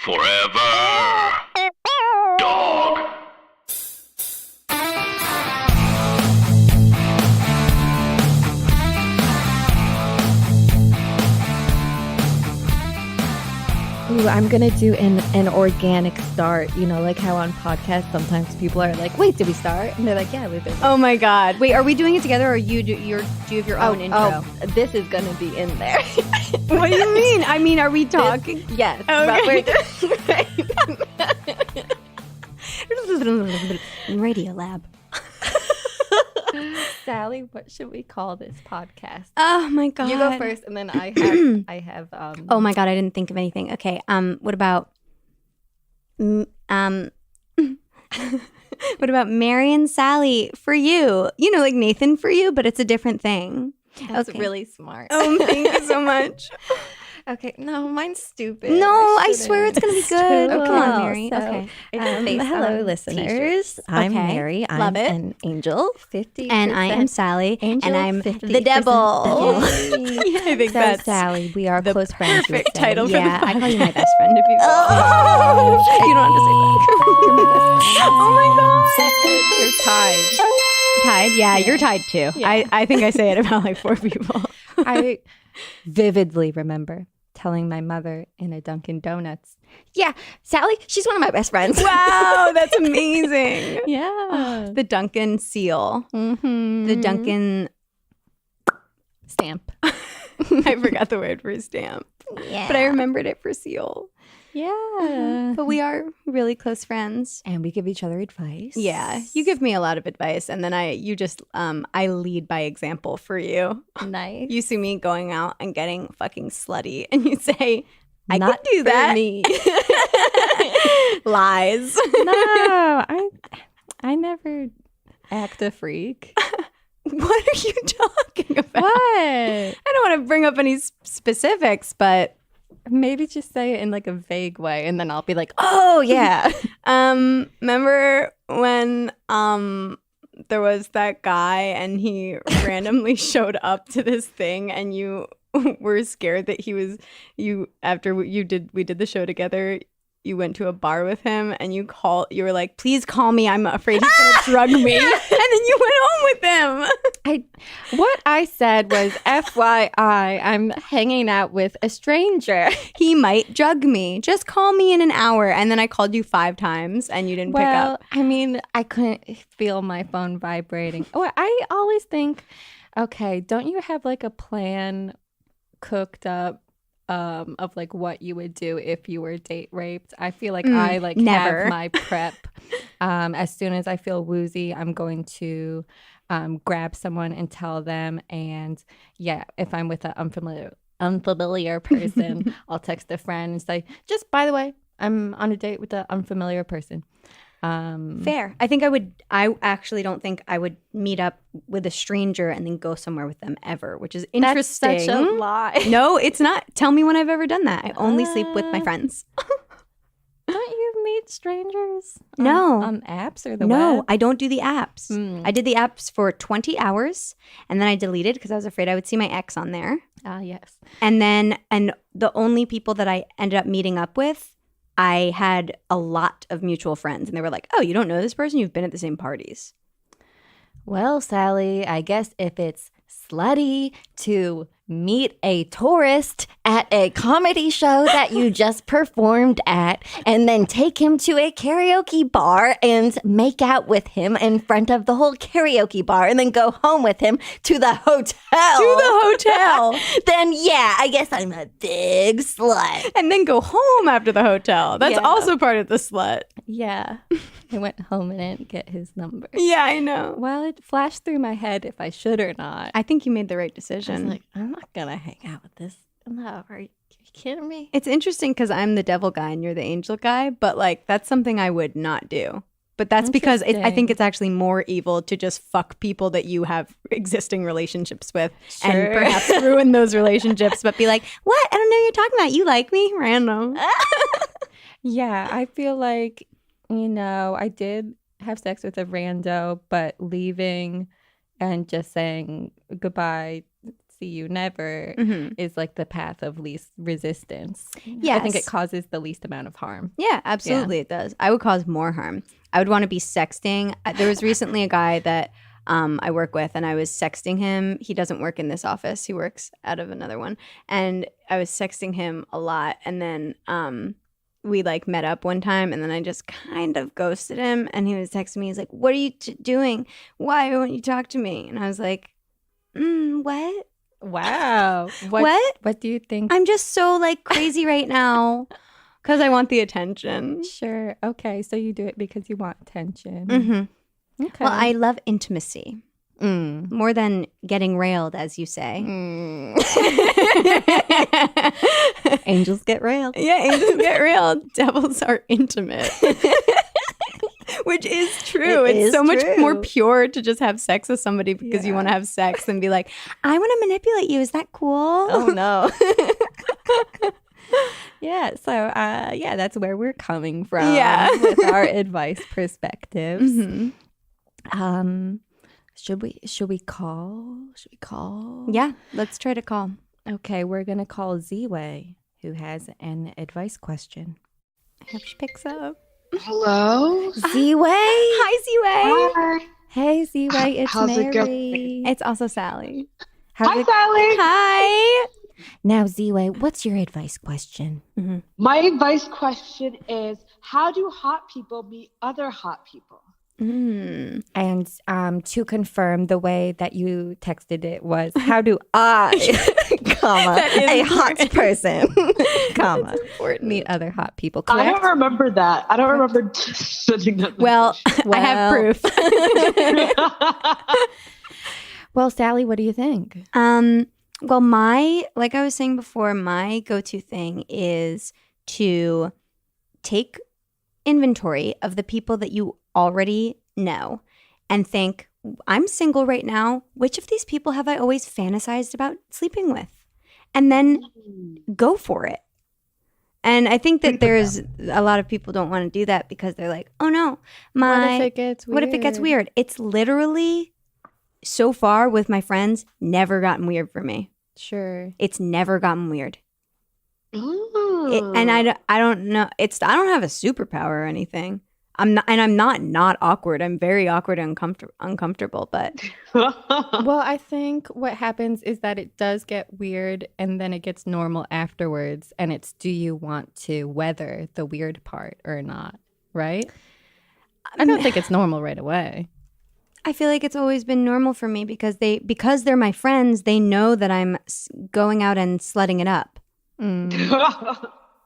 Forever. Dog. Ooh, I'm going to do an organic start. You know, like how on podcasts sometimes people are like, wait, did we start? And they're like, yeah, we did. Oh my God. Wait, are we doing it together or do you have your own intro? Oh, this is going to be in there. What do you mean? I mean, are we talking? Yes. Okay. But we're doing Radio Lab. Sally, what should we call this podcast? Oh my God. You go first, and then I have. Oh my God, I didn't think of anything. Okay. What about what about Mary and Sally for you? You know, like Nathan for you, but it's a different thing. That's okay. really smart. Oh, thank you so much. Okay, no, mine's stupid. No, I swear it's gonna be good. Okay. Come on, Mary. So, Okay. Hello, listeners. I'm Okay. Mary. Love I'm it. an angel. 50%. And I am Sally, Angel, and I'm 50% the devil. Yay. I think So that's Sally, we are the close friends. you would perfect say. title for the Yeah, I call you my podcast. best friend if you. You don't have to say that. You're my best friend. Oh my God. You're tied. Tied? Yeah, you're tied too. Yeah. I think I say it about like 4 people. I vividly remember telling my mother in a Dunkin' Donuts, yeah, Sally, she's one of my best friends. Wow, that's amazing. Yeah. The Duncan seal. Mm-hmm. The Duncan stamp. I forgot the word for stamp. Yeah. But I remembered it for seal. Yeah. But we are really close friends. And we give each other advice. Yeah. You give me a lot of advice and then I lead by example for you. Nice. You see me going out and getting fucking slutty and you say, I Not can do for that. me. Lies. No, I never act a freak. What are you talking about? What? I don't want to bring up any specifics, but Maybe just say it in like a vague way, and then I'll be like, "Oh yeah." remember when there was that guy and he randomly showed up to this thing and you were scared that he was after we did the show together. You went to a bar with him and you were like, please call me. I'm afraid he's going to drug me. And then you went home with him. What I said was, FYI, I'm hanging out with a stranger. He might drug me. Just call me in an hour. And then I called you 5 times and you didn't pick up. I mean, I couldn't feel my phone vibrating. Oh, I always think, okay, don't you have like a plan cooked up? Of like what you would do if you were date raped. I feel like I like never. have my prep. As soon as I feel woozy, I'm going to grab someone and tell them. And yeah, if I'm with an unfamiliar person, I'll text a friend and say, just by the way, I'm on a date with an unfamiliar person. Fair. I actually don't think I would meet up with a stranger and then go somewhere with them ever, which is interesting. That's such a lie. No, it's not. Tell me when I've ever done that. I only sleep with my friends. Don't you meet strangers No. on apps or the No, web? I don't do the apps. Mm. I did the apps for 20 hours and then I deleted because I was afraid I would see my ex on there. Yes. And the only people that I ended up meeting up with, I had a lot of mutual friends and they were like, oh, you don't know this person? You've been at the same parties. Well, Sally, I guess if it's slutty to meet a tourist at a comedy show that you just performed at and then take him to a karaoke bar and make out with him in front of the whole karaoke bar and then go home with him to the hotel. Then yeah, I guess I'm a big slut. And then go home after the hotel. That's Yeah. also part of the slut. Yeah. I went home and didn't get his number. Yeah, I know. Well, it flashed through my head if I should or not. I think you made the right I was decision. like, I'm not gonna hang out with this. No, are you kidding me? It's interesting because I'm the devil guy and you're the angel guy, but like that's something I would not do. But that's because I think Interesting. it's actually more evil to just fuck people that you have existing relationships with and Sure. perhaps ruin those relationships, but be like, what? I don't know what you're talking about. You like me? Random. Yeah, I feel like, I did have sex with a rando, but leaving and just saying goodbye see you never Mhm. is like the path of least resistance. I think Yes. it causes the least amount of harm. Yeah, absolutely it does. I would cause more harm. I would want to be sexting. There was recently a guy that I work with, and I was sexting him. He doesn't work in this office. He works out of another one. And I was sexting him a lot. And then we like met up one time, and then I just kind of ghosted him. And he was texting me. He's like, "What are you doing? Why won't you talk to me?" And I was like, "What? Wow. What? What do you think? I'm just so like crazy right now because I want the attention." Sure. Okay. So you do it because you want attention. Mm-hmm. Okay. Well, I love intimacy Mm. more than getting railed, as you say. Angels get railed. Yeah, angels get railed. Devils are intimate. Which is true. It It's is so much true. more pure to just have sex with somebody because you want to have sex than be like, I want to manipulate you. Is that cool? Oh no. Yeah. So yeah, that's where we're coming from. Yeah. With our advice perspectives. Mhm. Should we call? Should we call? Yeah, let's try to call. Okay, we're gonna call Z-Way, who has an advice question. I hope she picks up. Hello? Z-Way. Hi, Z-Way. Hi. Hey Z-Way, it's How's it Mary. going? It's also Sally. How's Hi, it- Sally. Hi. Now Z-Way, what's your advice question? My advice question is, how do hot people meet other hot people? Mm. And to confirm, the way that you texted it was, how do I, comma, That is a hot important. person, comma, important. meet other hot people, I correct? don't remember that. I don't remember sending that. Well, I have Well. proof. Well, Sally, what do you think? Well, like I was saying before, my go-to thing is to take inventory of the people that you already know and think, I'm single right now. Which of these people have I always fantasized about sleeping with? And then go for it. And I think that there's a lot of people don't want to do that because they're like, oh no, What if it gets weird? what if it gets weird? It's literally, so far with my friends, never gotten weird for me. Sure. It's never gotten weird. Ooh. And I don't know. I don't have a superpower or anything. I'm not awkward. I'm very awkward and uncomfortable. But Well, I think what happens is that it does get weird and then it gets normal afterwards. And it's, do you want to weather the weird part or not? Right? I don't think it's normal right away. I feel like it's always been normal for me because they're my friends. They know that I'm going out and slutting it up, Mm,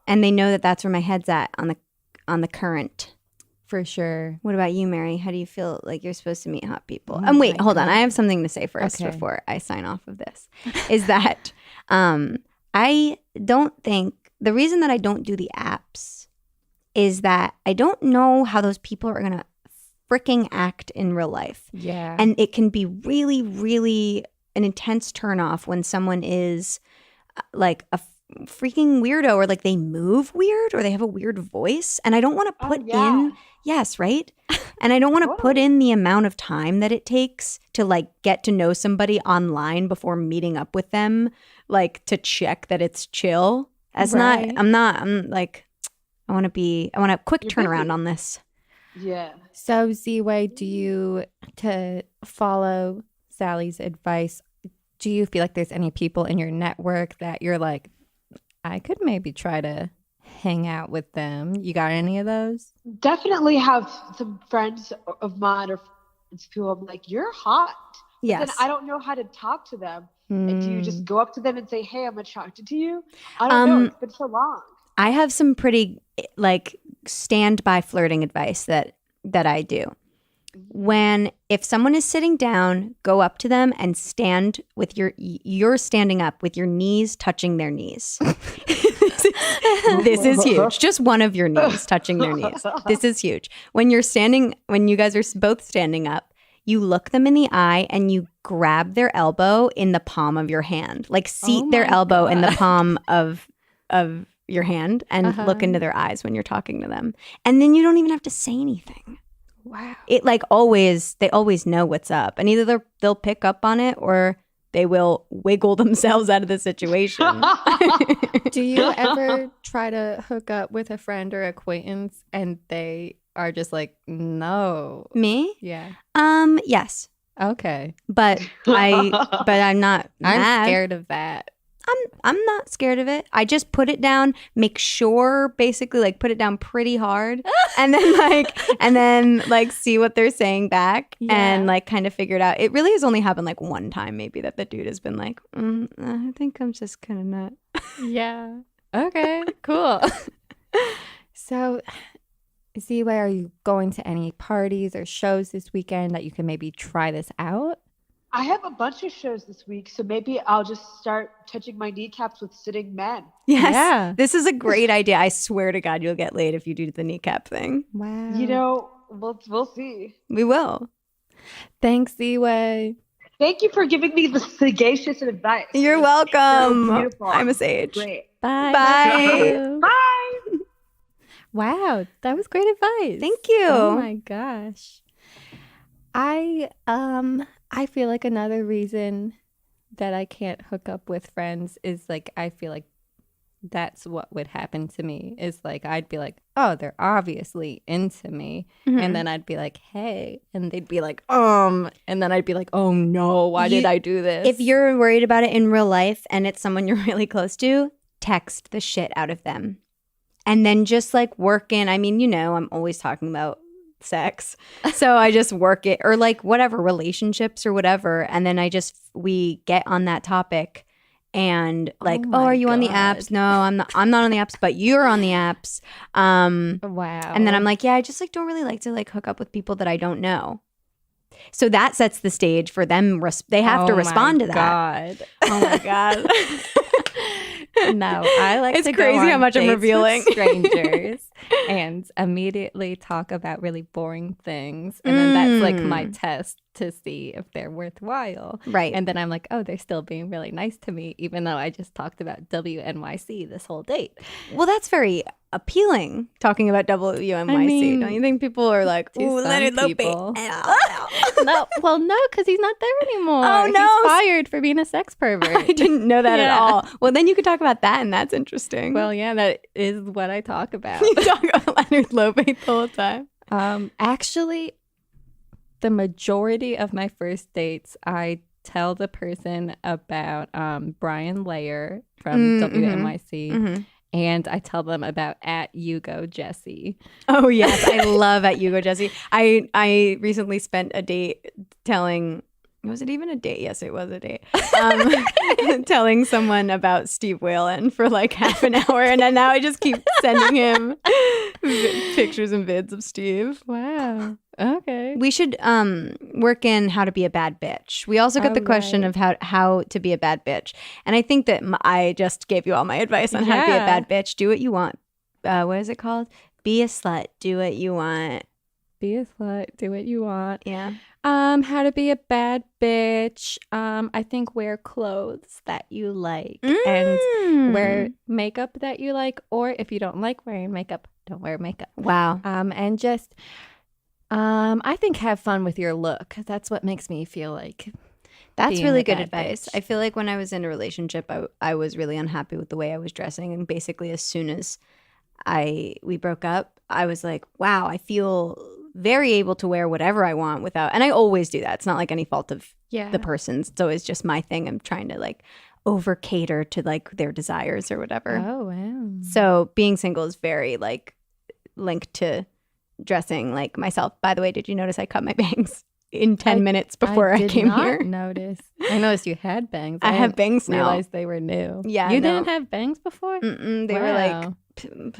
and they know that that's where my head's at on the current. for sure. What about you, Mary? How do you feel like you're supposed to meet hot people? Oh Wait, my hold on. God. I have something to say first Okay. before I sign off of this. Is that I don't think the reason that I don't do the apps is that I don't know how those people are gonna freaking act in real life. Yeah. And it can be really, really an intense turnoff when someone is like a freaking weirdo, or like they move weird, or they have a weird voice. And I don't want to put in, yes, right? And I don't want to put in the amount of time that it takes to like get to know somebody online before meeting up with them, like to check that it's chill. Right. I'm like, I want a quick You're turnaround busy. on this. Yeah. So Z-Way, to follow Sally's advice, do you feel like there's any people in your network that you're like, I could maybe try to hang out with them? You got any of those? Definitely have some friends of mine or friends who I'm like, you're hot. But Yes. then I don't know how to talk to them. And do you just go up to them and say, hey, I'm attracted to you? I don't know. It's been so long. I have some pretty like standby flirting advice that I do. If someone is sitting down, go up to them and stand with you're standing up with your knees touching their knees. This is huge. Just one of your knees touching their knees. This is huge. When you guys are both standing up, you look them in the eye and you grab their elbow in the palm of your hand. Like seat Oh their my elbow in the God. palm of your hand and look into their eyes when you're talking to them. And then you don't even have to say anything. Wow. They always know what's up. And either they'll pick up on it or they will wiggle themselves out of the situation. Do you ever try to hook up with a friend or acquaintance and they are just like, no? Me? Yeah. Yes. Okay. But I'm not I'm mad. scared of that. I'm not scared of it. I just put it down, make sure basically like put it down pretty hard and then like see what they're saying back and like kind of figure it out. It really has only happened like one time maybe that the dude has been like, I think I'm just kind of not. Yeah. Okay, cool. So, Z-Way, are you going to any parties or shows this weekend that you can maybe try this out? I have a bunch of shows this week, so maybe I'll just start touching my kneecaps with sitting men. Yes. Yeah. This is a great idea. I swear to God, you'll get laid if you do the kneecap thing. Wow. You know, we'll see. We will. Thanks, Z-Way. Thank you for giving me the sagacious advice. You're welcome. So beautiful. I'm a sage. Great. Bye. Bye. Bye. Wow, that was great advice. Thank you. Oh my gosh. I feel like another reason that I can't hook up with friends is like I feel like that's what would happen to me is like I'd be like, oh, they're obviously into me. And then I'd be like, hey, and they'd be like, and then I'd be like, oh no, why did I do this? If you're worried about it in real life and it's someone you're really close to, text the shit out of them. And then just like work in, I mean, you know, I'm always talking about sex. So I just work it or like whatever, relationships or whatever. And then we get on that topic and like, Oh my are you on the God. apps? No, I'm not on the apps, but you're on the apps. Wow. And then I'm like, yeah, I just like don't really like to like hook up with people that I don't know. So that sets the stage for them. They have to respond to that. God. Oh my God. No, I like It's to crazy go on how much I'm dates revealing. with strangers and immediately talk about really boring things. And then that's like my test to see if they're worthwhile. Right. And then I'm like, oh, they're still being really nice to me, even though I just talked about WNYC this whole date. Well, that's very appealing, talking about WNYC. I mean, don't you think people are like, to ooh, some Leonard Lopez. people. No, well, no, because he's not there anymore. Oh, no. He's fired for being a sex pervert. I didn't know that at Yeah. all. Well, then you could talk about that, and that's interesting. Well, yeah, that is what I talk about. you talk about Leonard Lopez the whole time. Actually, the majority of my first dates, I tell the person about Brian Layer from WNYC, and I tell them about @YouGoJesse. Oh yes, I love @YouGoJesse. I recently spent a date telling. Was it even a date? Yes, it was a date. Telling someone about Steve Whalen for like half an hour, and then now I just keep sending him pictures and vids of Steve. Wow. Okay. We should work in how to be a bad bitch. We also got the question of how to be a bad bitch, and I think that I just gave you all my advice on how to be a bad bitch. Do what you want. What is it called? Be a slut. Do what you want. Be a slut. Do what you want. Yeah. How to be a bad bitch. I think wear clothes that you like and wear makeup that you like, or if you don't like wearing makeup, don't wear makeup. Wow. And just I think have fun with your look. That's what makes me feel like that's being really a good bad advice. bitch. I feel like when I was in a relationship, I was really unhappy with the way I was dressing, and basically as soon as we broke up, I was like, wow, I feel very able to wear whatever I want without, and I always do that. It's not like any fault of the person's. It's always just my thing. I'm trying to like over cater to like their desires or whatever. Oh, wow. So being single is very like linked to dressing like myself. By the way, did you notice I cut my bangs in 10 minutes before I came here? Notice. I noticed you had bangs. I have bangs now. Realized they were new. Yeah, You I know. didn't have bangs before? They were like,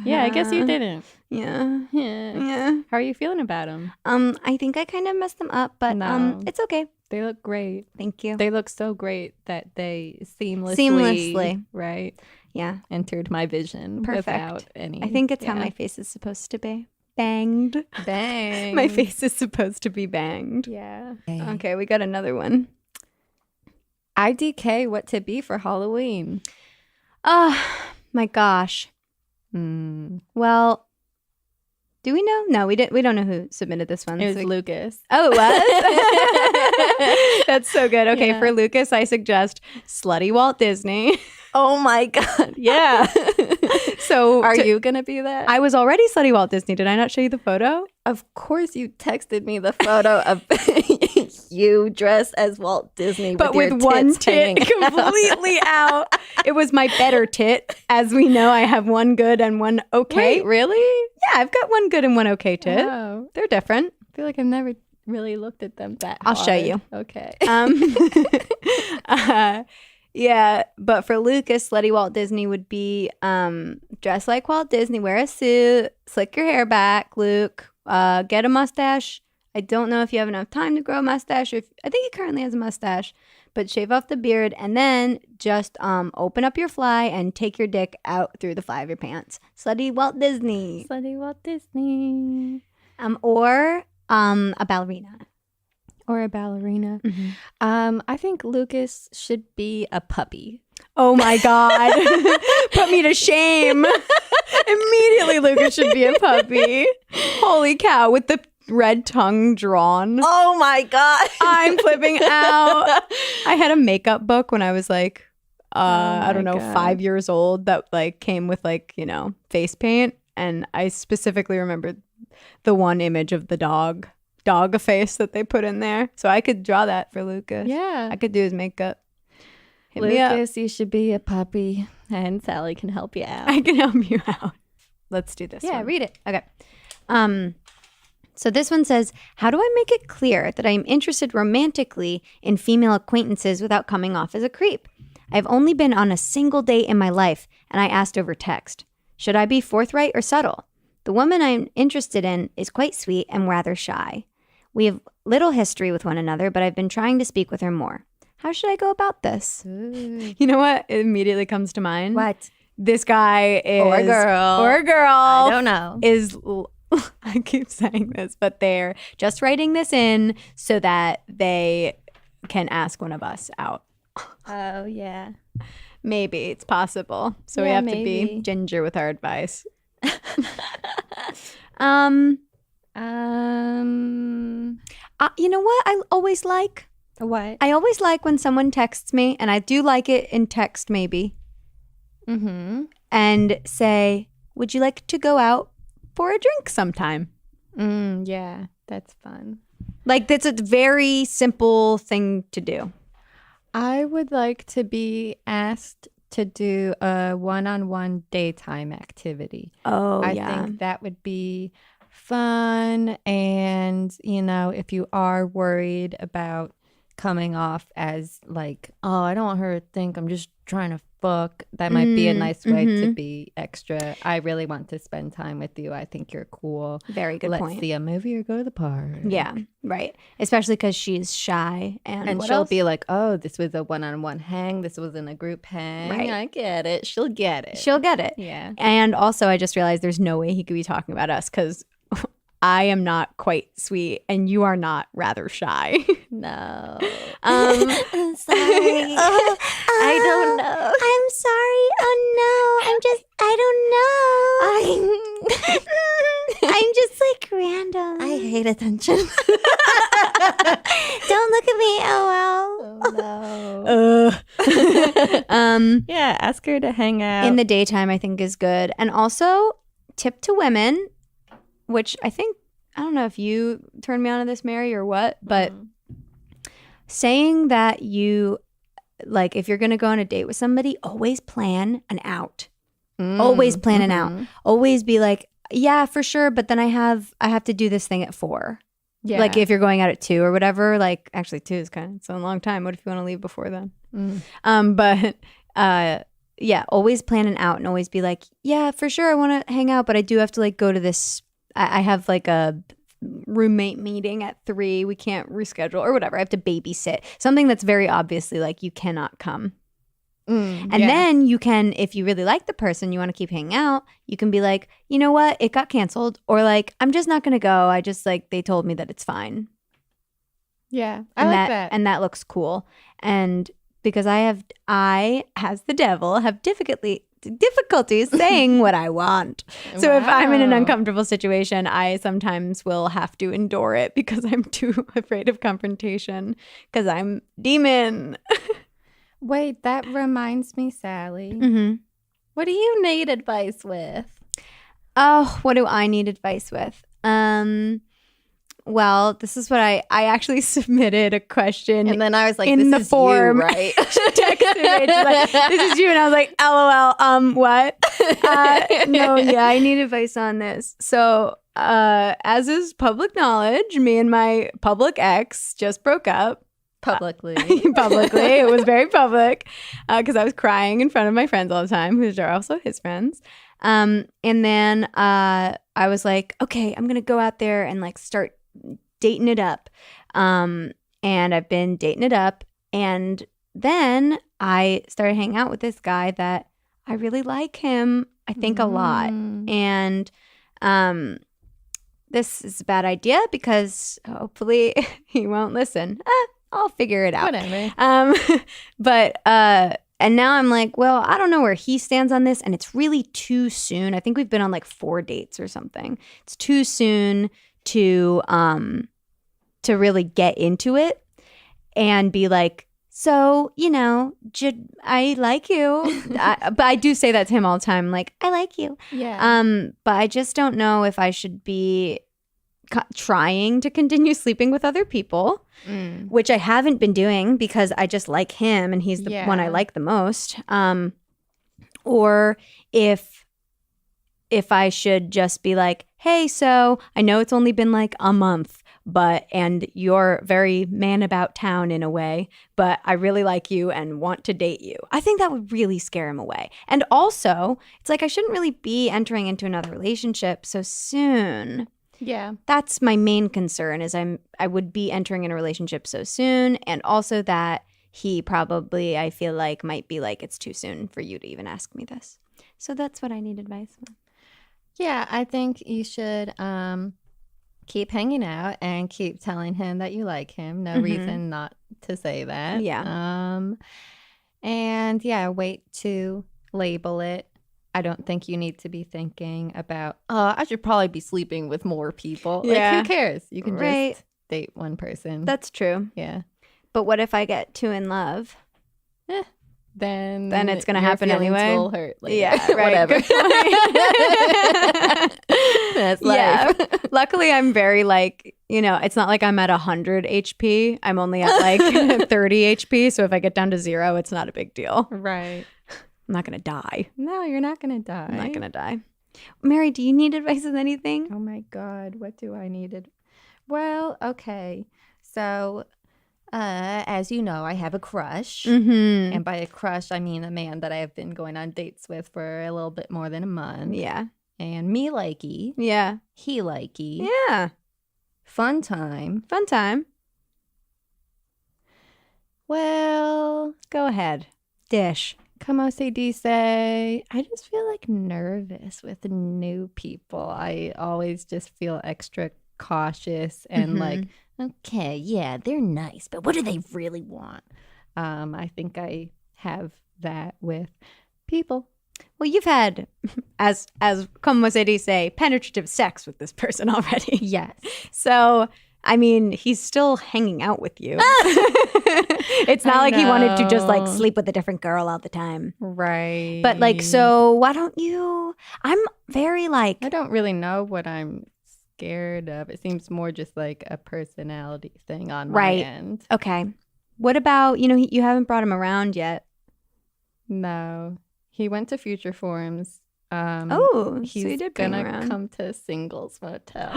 yeah, I guess you didn't. Yeah. Yeah. How are you feeling about them? I think I kind of messed them up, but No. it's okay. They look great. Thank you. They look so great that they seamlessly, right? Yeah. Entered my vision Perfect. without any. I think it's how my face is supposed to be. Banged. Bang. My face is supposed to be banged. Yeah. Okay, we got another one. IDK what to be for Halloween. Oh, my gosh. Well, Do we know? No, we don't know who submitted this one. It was Lucas. Oh, it was? That's so good. Okay, Yeah. for Lucas, I suggest Slutty Walt Disney. Oh my God. Yeah. So Are you going to be that? I was already Slutty Walt Disney. Did I not show you the photo? Of course you texted me the photo of you dressed as Walt Disney But with with your one tits hanging tit out. completely out. It was my better tit. As we know, I have one good and one okay. Wait, really? Yeah, I've got one good and one okay tit. Oh. They're different. I feel like I've never really looked at them that I'll show hard. you. Okay. Yeah, but for Lucas, Slutty Walt Disney would be dress like Walt Disney, wear a suit, slick your hair back, Luke, get a mustache. I don't know if you have enough time to grow a mustache. I think he currently has a mustache, but shave off the beard and then just open up your fly and take your dick out through the fly of your pants. Slutty Walt Disney. Slutty Walt Disney. Or a ballerina. Or a ballerina. Mm-hmm. I think Lucas should be a puppy. Oh my God. Put me to shame. Immediately, Lucas should be a puppy. Holy cow. With the red tongue drawn. Oh my God. I'm flipping out. I had a makeup book when I was like, I don't know, God. 5 years old that like came with like, you know, face paint. And I specifically remembered the one image of the dog face that they put in there. So I could draw that for Lucas. Yeah. I could do his makeup. Hit me up. Lucas, you should be a puppy, and Sally can help you out. I can help you out. Let's do this one. read it. Okay. So this one says, how do I make it clear that I am interested romantically in female acquaintances without coming off as a creep? I've only been on a single date in my life, and I asked over text. Should I be forthright or subtle? The woman I'm interested in is quite sweet and rather shy. We have little history with one another, but I've been trying to speak with her more. How should I go about this? Ooh. You know what immediately comes to mind? What? This guy is... Or girl. Or girl. I don't know. Is... I keep saying this, but they're just writing this in so that they can ask one of us out. Oh, yeah. Maybe. It's possible. So we Yeah, have to maybe. be ginger with our advice. You know what I always like? What? I always like when someone texts me, and I do like it in text maybe, Mm-hmm. and say, would you like to go out for a drink sometime? Yeah, that's fun. Like, that's a very simple thing to do. I would like to be asked to do a one-on-one daytime activity. Oh, I think that would be fun. And, you know, if you are worried about coming off as like, oh, I don't want her to think I'm just trying to fuck, that might be a nice way to be extra. I really want to spend time with you. I think you're cool. Very good Let's point. see a movie or go to the park. Yeah, right. Especially because she's shy. And what she'll else? be like, oh, this was a one-on-one hang. This wasn't a group hang. Right. I get it. She'll get it. She'll get it. Yeah. And also, I just realized there's no way he could be talking about us because I am not quite sweet and you are not rather shy. No. I'm sorry. I don't know. I'm sorry. Oh no. I don't know. I'm just like random. I hate attention. Don't look at me. Oh, no. Yeah, ask her to hang out. In the daytime, I think is good. And also, tip to women, which I don't know if you turned me on to this, Mary, or what, but saying that you, like, if you're going to go on a date with somebody, always plan an out. Always plan an out. Always be like, yeah, for sure, but then I have to do this thing at 4. Yeah. Like, if you're going out at 2 or whatever, like, actually 2 is it's a long time. What if you want to leave before then? Yeah, always plan an out and always be like, yeah, for sure, I want to hang out, but I do have to like go to this. I have like a roommate meeting at 3. We can't reschedule or whatever. I have to babysit. Something that's very obviously like you cannot come. And then you can, if you really like the person, you want to keep hanging out, you can be like, you know what, it got canceled, or like, I'm just not going to go. I just like, they told me that it's fine. Yeah, I like that. And that looks cool. And because I, as the devil, have difficulty saying what I want. So if I'm in an uncomfortable situation, I sometimes will have to endure it because I'm too afraid of confrontation because I'm demon. Wait, that reminds me, Sally. Mm-hmm. What do you need advice with? Oh, what do I need advice with? Well, this is what I actually submitted a question, And then I was like, in this the is form. you, right? She texted me. She's like, this is you. And I was like, LOL, what? No, yeah, I need advice on this. So, as is public knowledge, me and my public ex just broke up. Publicly. It was very public because I was crying in front of my friends all the time, who are also his friends. And then I was like, okay, I'm going to go out there and like start dating it up. And I've been dating it up. And then I started hanging out with this guy that I really like him, I think, a lot. And this is a bad idea because hopefully he won't listen. I'll figure it out. Whatever. But and now I'm like, well, I don't know where he stands on this, and it's really too soon. I think we've been on like 4 dates or something. It's too soon to really get into it and be like, so, you know, I like you. But I do say that to him all the time, like, I like you. Yeah. But I just don't know if I should be trying to continue sleeping with other people, which I haven't been doing because I just like him and he's the one I like the most. Or if I should just be like, hey, so I know it's only been like a month, and you're very man about town in a way, but I really like you and want to date you. I think that would really scare him away. And also, it's like I shouldn't really be entering into another relationship so soon. Yeah. That's my main concern is I would be entering in a relationship so soon, and also that he probably, I feel like, might be like, it's too soon for you to even ask me this. So that's what I need advice on. Yeah, I think you should keep hanging out and keep telling him that you like him. No reason not to say that. Yeah. And yeah, wait to label it. I don't think you need to be thinking about, I should probably be sleeping with more people. Yeah. Like, who cares? You can Right. just date one person. That's true. Yeah. But what if I get too in love? Then it's going to your happen feelings anyway. will hurt later. Yeah, right. Whatever. Good point. That's Yeah. life. Luckily, I'm very like, it's not like I'm at 100 HP. I'm only at like 30 HP. So if I get down to 0, it's not a big deal. Right. I'm not going to die. No, you're not going to die. I'm not going to die. Mary, do you need advice with anything? Oh my God, what do I need? Well, okay. So, as you know, I have a crush. Mm-hmm. And by a crush, I mean a man that I have been going on dates with for a little bit more than a month. Yeah. And me likey. Yeah. He likey. Yeah. Fun time. Fun time. Well, Go ahead. Dish. como se dice, I just feel like nervous with new people. I always just feel extra cautious and like, okay, yeah, they're nice, but what do they really want? I think I have that with people. Well, you've had, as como se dice, penetrative sex with this person already. Yes. So, I mean, he's still hanging out with you. It's not like he wanted to just like sleep with a different girl all the time. Right. But like, so why don't you? I'm very like. I don't really know what I'm scared of. It seems more just like a personality thing on my end. Okay. What about, you haven't brought him around yet. No. He went to Future Forums. So he's he did bring gonna around. come to Singles Motel.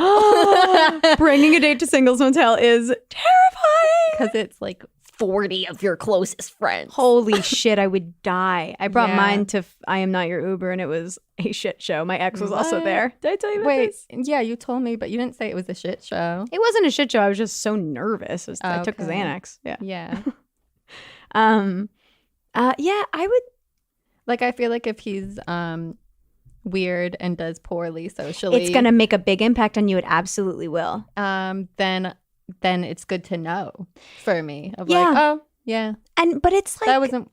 Bringing a date to Singles Motel is terrifying. Because it's like 40 of your closest friends. Holy shit, I would die. I brought Yeah. mine to I Am Not Your Uber, and it was a shit show. My ex was also What? there. Did I tell you about Wait, this? yeah, you told me, but you didn't say it was a shit show. It wasn't a shit show. I was just so nervous. I took Okay. Xanax. Yeah. Yeah. Yeah, I would. Like, I feel like if he's weird and does poorly socially, It's gonna make a big impact on you. It absolutely will. then it's good to know for me. Of Yeah. like, oh, yeah, But it's like that wasn't.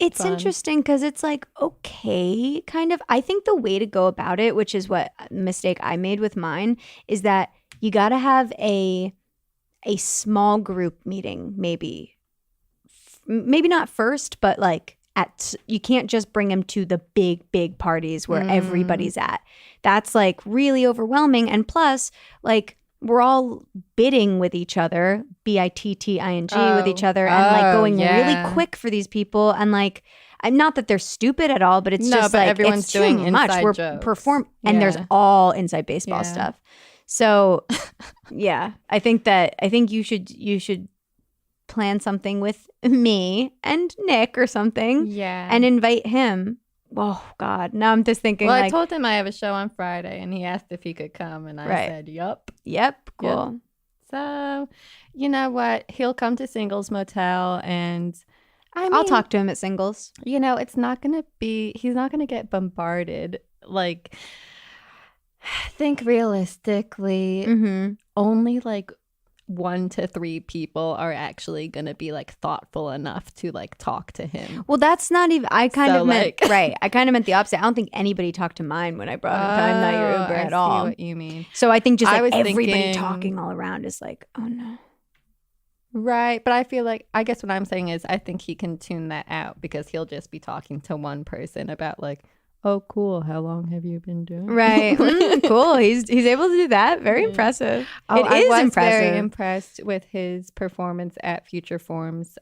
It's fun. interesting because it's like, okay, kind of. I think the way to go about it, which is what mistake I made with mine, is that you got to have a small group meeting, maybe not first, but like you can't just bring him to the big parties where everybody's at. That's like really overwhelming. And plus, like, we're all bidding with each other, bitting with each other, and like going really quick for these people. And like, I'm not that they're stupid at all, but it's just like everyone's it's doing too much. We're jokes. and there's all inside baseball stuff. So yeah, I think you should plan something with me and Nick or something. Yeah, and invite him. Oh God, now I'm just thinking. Well, like, I told him I have a show on Friday, and he asked if he could come, and I said, "Yup." Yep, cool. Yep. So, you know what? He'll come to Singles Motel, and I'll talk to him at Singles. You know, he's not gonna get bombarded. Like, think realistically, only like 1 to 3 people are actually gonna be like thoughtful enough to like talk to him. Well, that's not even. I kind of meant right. I kind of meant the opposite. I don't think anybody talked to mine when I brought him to I'm Not Your Uber at all. I see what you mean. So I think just like everybody talking all around is like, oh no. Right, but I guess what I'm saying is I think he can tune that out because he'll just be talking to one person about like, oh, cool. How long have you been doing? Right. Cool. He's able to do that. Very impressive. Oh, I was impressive. Very impressed with his performance at Future Forms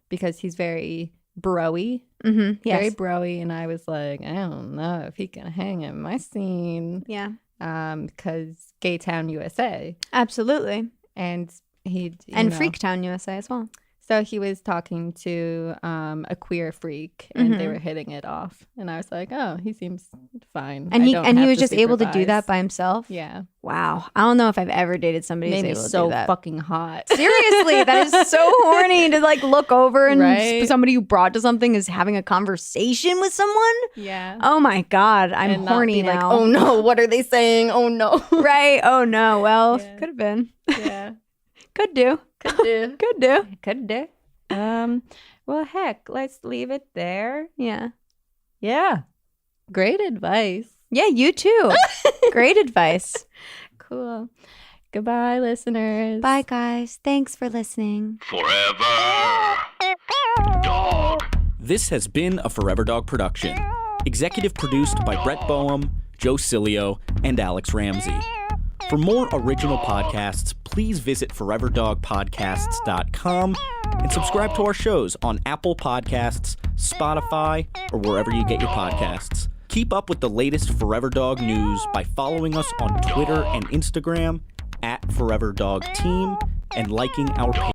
because he's very bro-y. Yes. Very bro-y. And I was like, I don't know if he can hang in my scene. Yeah. Because Gaytown USA. Absolutely. And Freaktown USA as well. So he was talking to a queer freak, and they were hitting it off. And I was like, "Oh, he seems fine." And he was just able to do that by himself. Yeah. Wow. I don't know if I've ever dated somebody who's able to do that. So fucking hot. Seriously, that is so horny to like look over and somebody who brought to something is having a conversation with someone. Yeah. Oh my God, I'm horny now. Like, oh no, what are they saying? Oh no. Right. Oh no. Well, could have been. Yeah. Could do. Could do. Well, heck, let's leave it there. Yeah. Yeah. Great advice. Yeah, you too. Great advice. Cool. Goodbye, listeners. Bye, guys. Thanks for listening. Forever Dog. This has been a Forever Dog production. Executive produced by Brett Boehm, Joe Cilio, and Alex Ramsey. For more original podcasts, please visit foreverdogpodcasts.com and subscribe to our shows on Apple Podcasts, Spotify, or wherever you get your podcasts. Keep up with the latest Forever Dog news by following us on Twitter and Instagram @ForeverDogTeam and liking our page.